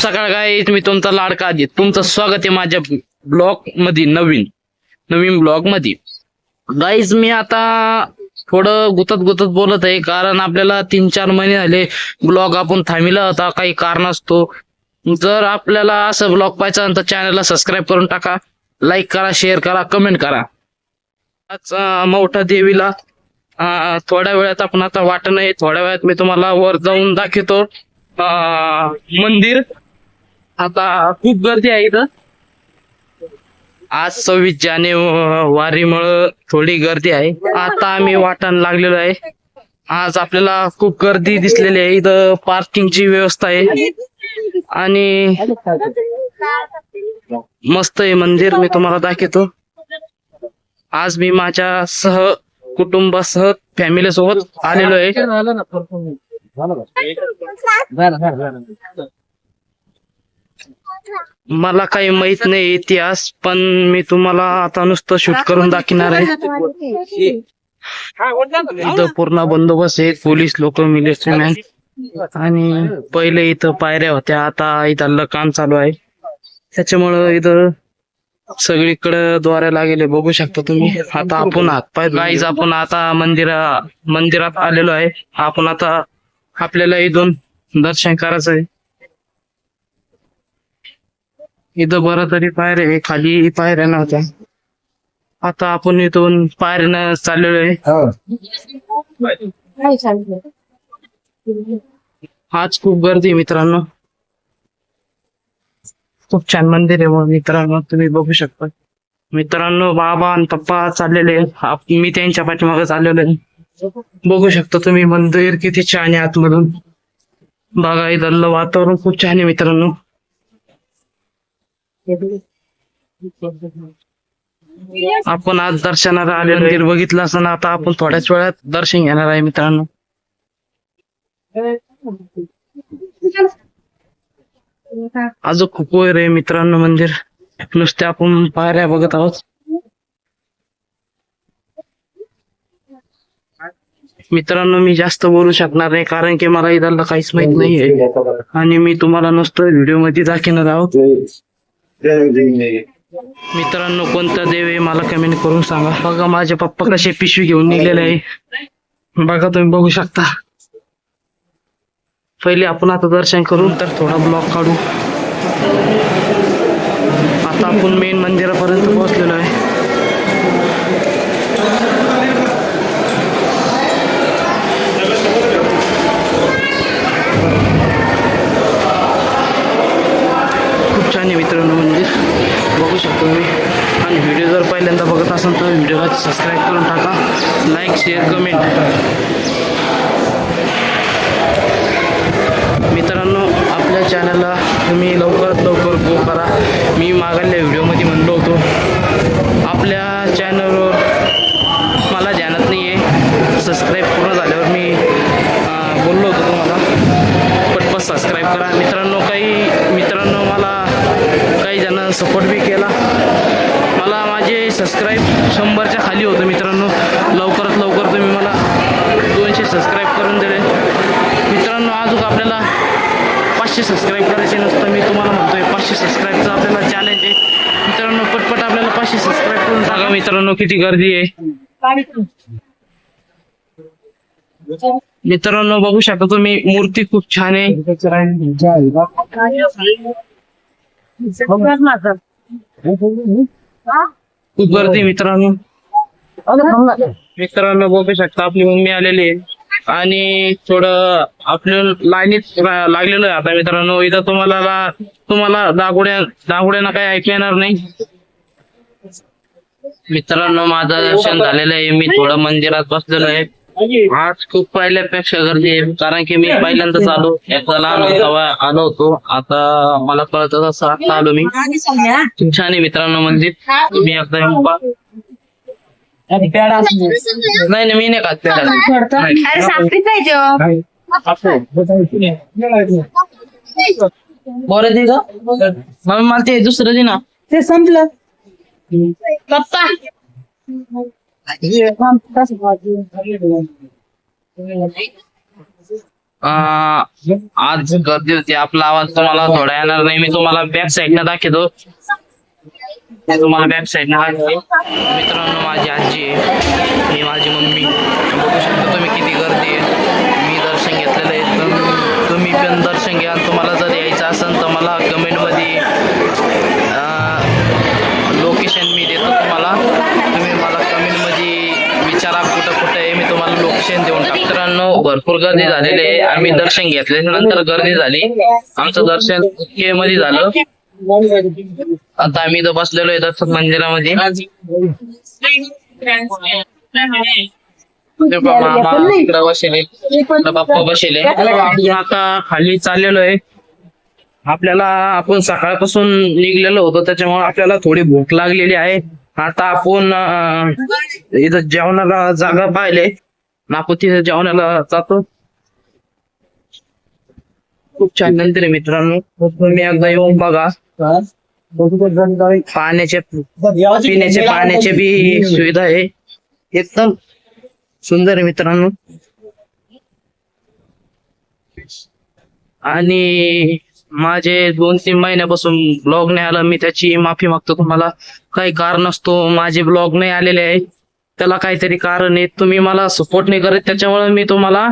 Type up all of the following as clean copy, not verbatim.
सकाळ काय मी तुमचा लाडका अजित तुमचं स्वागत आहे माझ्या ब्लॉग मध्ये नवीन ब्लॉग मध्ये. गाईज मी आता थोडं गुतत बोलत आहे कारण आपल्याला 3-4 महिने झाले ब्लॉग आपण थांबविला होता काही कारणास्तव. जर आपल्याला असं ब्लॉग पाहायचा तर चॅनलला सबस्क्राईब करून टाका, लाईक करा, शेअर करा, कमेंट करा. आज मोठा देवीला थोड्या वेळात आपण आता वाटण आहे, थोड्या वेळात मी तुम्हाला वर जाऊन दाखवतो मंदिर. आता खूप गर्दी आहे इथं. आज 26 जानेवारीमुळे थोडी गर्दी आहे. आता आम्ही वाटण लागलेलो आहे. आज आपल्याला खूप गर्दी दिसलेली आहे. इथं पार्किंगची व्यवस्था आहे आणि मस्त आहे मंदिर. मी तुम्हाला दाखवतो. आज मी माझ्या कुटुंबासह फॅमिली सोबत आलेलो आहे. मला काही माहित नाही इतिहास, पण मी तुम्हाला आता नुसतं शूट करून दाखवणार आहे. इथं पूर्ण बंदोबस्त आहे, पोलीस लोक, मिलिटरी मॅन. आणि पहिले इथं पायऱ्या होत्या, आता इथलं काम चालू आहे त्याच्यामुळं इथं सगळीकडे द्वारे लागेले बघू शकता तुम्ही. आता आपण हातपाय गाईज आपण आता मंदिरात आलेलो आहे. आपण आता आपल्याला इथून दर्शन करायचं आहे. इथं बरं तरी पायऱ्या, खाली पायऱ्या नव्हत्या. आता आपण इथून पायऱ्यानं चाललेलो आहे. आज खूप गर्दी आहे मित्रांनो. खूप छान मंदिर आहे मित्रांनो, तुम्ही बघू शकता. मित्रांनो बाबा आणि पप्पा चाललेले, मी त्यांच्या पाठीमागे चाललेलो आहे. बघू शकता तुम्ही मंदिर किती छान आहे आतमधून. बघा इथलं वातावरण खूप छान आहे मित्रांनो. आपण आज दर्शनाला आले, मंदिर बघितलं असं. आता आपण थोड्याच वेळात दर्शन घेणार आहे मित्रांनो. अजून खूप वर आहे मित्रांनो मंदिर. नुसते आपण पायऱ्या बघत आहोत. मित्रांनो मी जास्त बोलू शकणार नाही कारण की मला इथलं काहीच माहित नाहीये आणि मी तुम्हाला नुसतं व्हिडिओ मध्ये दाखवणार आहोत. मित्रांनो कोणता देव आहे मला कमेंट करून सांगा. बघा माझे पप्पा कसे पिशवी घेऊन निघलेले आहे. बघा तुम्ही बघू शकता. पहिले आपण आता दर्शन करू, तर थोडा ब्लॉग काढू. आता आपण मेन मंदिरापर्यंत पोहोचलेलो आहे. खूप छान आहे मित्रांनो मंदिर, बघू शकतो तुम्ही. आणि व्हिडिओ जर पहिल्यांदा बघत असाल तर व्हिडिओला सबस्क्राईब करून टाका, लाईक, शेअर, कमेंट. मित्रांनो आपल्या चॅनलला तुम्ही लवकरात लवकर गो करा. मी मागल्या व्हिडिओमध्ये म्हणलो होतो आपल्या चॅनलवर मला ध्यानात नाही आहे. सबस्क्राईब पूर्ण झाल्यावर मी बोललो होतो तुम्हाला पटपट सबस्क्राईब करा. मित्रांनो मला काही जण सपोर्ट बी केला. मला माझे सबस्क्राईब 100च्या खाली होतं मित्रांनो. लवकरात लवकर तुम्ही मला 200 सबस्क्राईब करून दिले मित्रांनो. अजून आपल्याला 500 सबस्क्राईब करायचे नसतं. मी तुम्हाला म्हणतोय 500 सबस्क्राईबचं आपल्याला चॅलेंज आहे मित्रांनो. पटपट आपल्याला 500 सबस्क्राईब करून टाका. मित्रांनो किती गर्दी आहे मित्रांनो, बघू शकता तुम्ही. मूर्ती खूप छान आहे. खूप गर्दी मित्रांनो. बघू शकता आपली मम्मी आलेली आहे आणि थोडं आपल्या लाईनीत लागलेलं आहे आता मित्रांनो. इथं तुम्हाला दागोड्यांना काही ऐकू येणार नाही मित्रांनो. माझं दर्शन झालेलं आहे. मी थोडं मंदिरात बसलेलो आहे. आज खूप पहिल्यापेक्षा गर्दी आहे कारण की मी पहिल्यांदाच आलो. आलो होतो, आता मला कळत असं आता आलो मी. खूप छान आहे मित्रांनो मंदिर. तुम्ही एकदा नाही मी नाही खात बरं दे ग मला ते दुसरं दे ना. ते संपलं पप्पा. आज गर्दी होती. आपला आवाज तुम्हाला थोडा येणार नाही. मी तुम्हाला बॅक साईडनं दाखवतो. मित्रांनो, माझी आजी आहे, ही माझी मम्मी. बघू शकता तुम्ही किती गर्दी आहे. मी दर्शन घेतलेलं आहे. तर तुम्ही पण दर्शन घ्या. तुम्हाला जर यायचं असेल तर मला कमेंटमध्ये लोकेशन मी देतो तुम्हाला. तुम्ही मला कमेंटमध्ये विचारा कुठं कुठं आहे, मी तुम्हाला लोकेशन देऊन टाकतो. मित्रांनो, भरपूर गर्दी झालेली आहे. आम्ही दर्शन घेतल्यानंतर गर्दी झाली. आमचं दर्शन मध्ये झालं. आता आम्ही इथं बसलेलो आहे दत्त मंदिरामध्ये. बाप्पा बसले. आता खाली चाललेलो आहे. आपल्याला आपण सकाळपासून निघलेलो होतो, त्याच्यामुळे आपल्याला थोडी भूक लागलेली आहे. आता आपण इथं जेवणाला जागा पाहिले, आपण तिथे जेवणाला जातो. खूप छान मंदिर आहे मित्रांनो, तुम्ही एकदा येऊन बघा. पिण्याचे पाण्याचे बी सुविधा आहे, एकदम सुंदर आहे मित्रांनो. आणि माझे 2-3 महिन्यापासून ब्लॉग नाही आला, मी त्याची माफी मागतो तुम्हाला. काही कारण असतो माझे ब्लॉग नाही आलेले आहे, त्याला काहीतरी कारण आहे. तुम्ही मला सपोर्ट नाही करत, त्याच्यामुळे मी तुम्हाला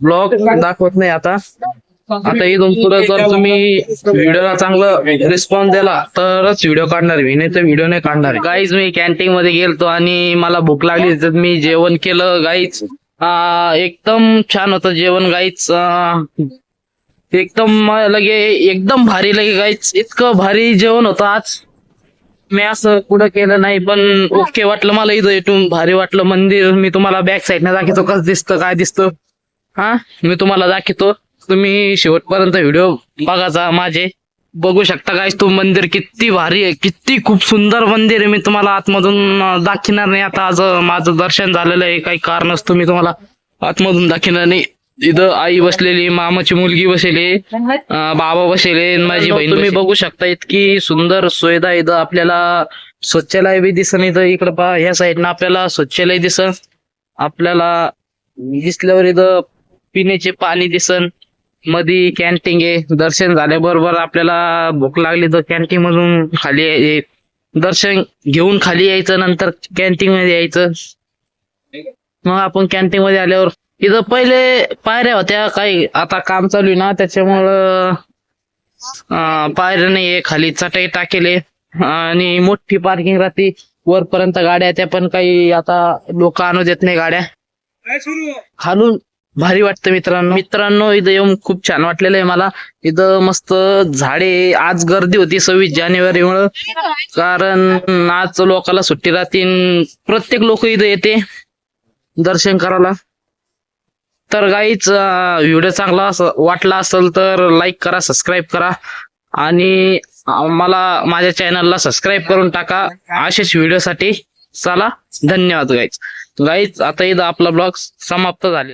ब्लॉग दाखवत नाही. आता इथून पुढे जर तुम्ही व्हिडिओला चांगलं रिस्पॉन्स दिला तरच व्हिडिओ काढणार, मी नाही तर व्हिडिओ नाही काढणार. गाईज, मी कॅन्टीन मध्ये गेलतो आणि मला भूक लागली, तर मी जेवण केलं. गाईज, एकदम छान होतं जेवण. गाईज, एकदम एकदम भारी लगे. गाईज, इतकं भारी जेवण होतं आज. मी असं कुठं केलं नाही, पण ओके वाटलं मला. इथं इथून भारी वाटलं मंदिर. मी तुम्हाला बॅक साईडने दाखवतो कसं दिसतं, काय दिसतं. मी तुम्हाला दाखवतो, तुम्ही शेवटपर्यंत व्हिडिओ बघायचा माझे. बघू शकता गाईस, तो मंदिर किती भारी आहे, किती खूप सुंदर मंदिर आहे. मी तुम्हाला आतमधून दाखवणार नाही. आता आज माझं दर्शन झालेलं आहे, काही कारण असतं मी तुम्हाला आतमधून दाखवणार नाही. इथं आई बसलेली, मामाची मुलगी बसलेली, बाबा बसलेले, माझी बहीण. तुम्ही बघू शकता इतकी सुंदर सुविधा. इथं आपल्याला शौचालय बी दिसन. इथं इकडं पहा, ह्या साईडनं आपल्याला शौचालय दिसन. आपल्याला दिसल्यावर इथं पिण्याचे पाणी दिसन. मध्ये कॅन्टीन आहे. दर्शन झाल्याबरोबर आपल्याला भूक लागली तर कॅन्टीन मधून खाली दर्शन घेऊन खाली यायचं, नंतर कॅन्टीन मध्ये यायचं. मग आपण कॅन्टीन मध्ये आल्यावर इथं पहिले पायऱ्या होत्या, काही आता काम चालू आहे ना, त्याच्यामुळं पायऱ्या नाहीये, खाली चटई टाकेले. आणि मोठी पार्किंग राहते वरपर्यंत गाड्या, त्या पण काही आता लोक आणू देत नाही गाड्या. खालून भारी वाटतं मित्रांनो. इथं येऊन खूप छान वाटलेलं आहे मला. इथं मस्त झाडे. आज गर्दी होती 26 जानेवारीमुळं, कारण आज लोकांना सुट्टी राहते. प्रत्येक लोक इथं येते दर्शन करायला. तर गाईच, व्हिडिओ चांगला वाटला असेल तर लाईक करा, सबस्क्राईब करा आणि मला माझ्या चॅनलला सबस्क्राईब करून टाका असेच व्हिडिओसाठी. चला, धन्यवाद गाईच. आता इथं आपला ब्लॉग समाप्त झाले.